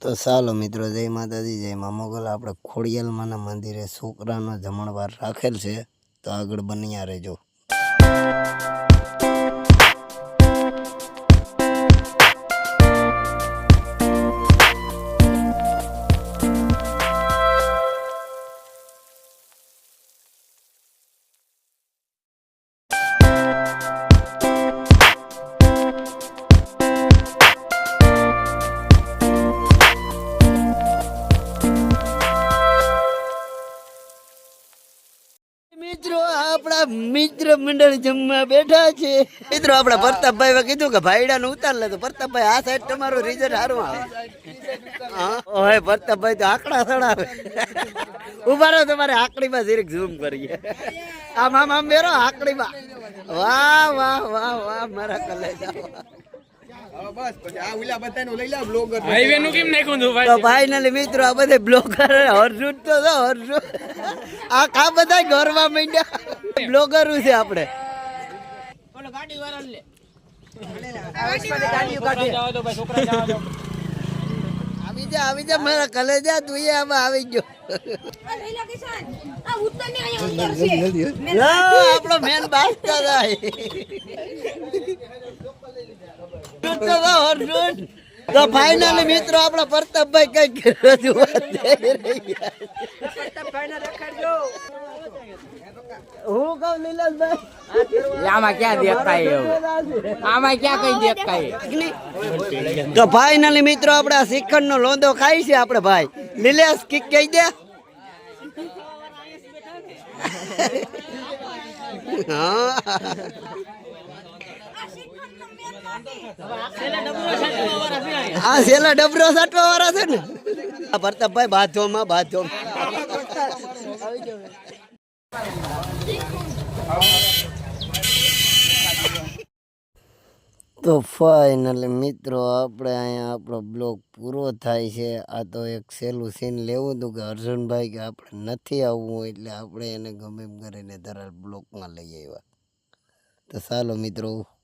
તો ચાલો મિત્રો, જય માતાજી, જય મા મોગલ. આપણે ખોડિયાલમાના મંદિરે છોકરાનો જમણવાર રાખેલ છે, તો આગળ બન્યા રહેજો. મિત્રો આપણા મિત્ર મંડળ જમવા બેઠા છે. મિત્રો આપણા પ્રતાપભાઈ કીધું કે ભાઈડાને ઉતાર લે, તો પ્રતાપભાઈ આ સાઈડ તમારું રિઝલ્ટ સારું આવે. ઓય પ્રતાપભાઈ તો આંકડા સડાવે. ઉભા રહો, તમારે આંકડીમાં જરીક ઝૂમ કરીએ. આમ આમ આમ બેરો આંકડીમાં. વાહ વાહ વાહ વાહ મારા કલેજા. ફાઈનલી મિત્રો આ બધા બ્લોગર હરજુટ તો હરજુટ આ બધા ઘરમાં માંડ્યા બ્લોગર છે આપણે. આવી જા મારા કલેજા, તું આમાં આવી ગયો. આપણો મેન બાસ્તા જાય. તો ફાઈનલી મિત્રો આપણા પ્રતાપભાઈ કઈક હું કહું લીલાભાઈ, આમાં ક્યાં દેખાય, આમાં ક્યાં કઈ દેખાય. તો ફાઈનલી મિત્રો આપણે આ શ્રીખંડ નો લોંદો ખાઈ છે આપણે ભાઈ લીલેશ કીક કહી દે. હા છેલ્લા ડબરો સાટવા વાળા છે ને આ પ્રતાપભાઈ. બાથોમાં બાથોમ તો ફાઈનલી મિત્રો આપણે અહીંયા આપણો બ્લોગ પૂરો થાય છે. આ તો એક સહેલું સીન લેવું હતું કે અર્જુનભાઈ કે આપણે નથી આવવું, એટલે આપણે એને ગમે એમ કરીને તરત બ્લોગમાં લઈ આવ્યા. તો ચાલો મિત્રો.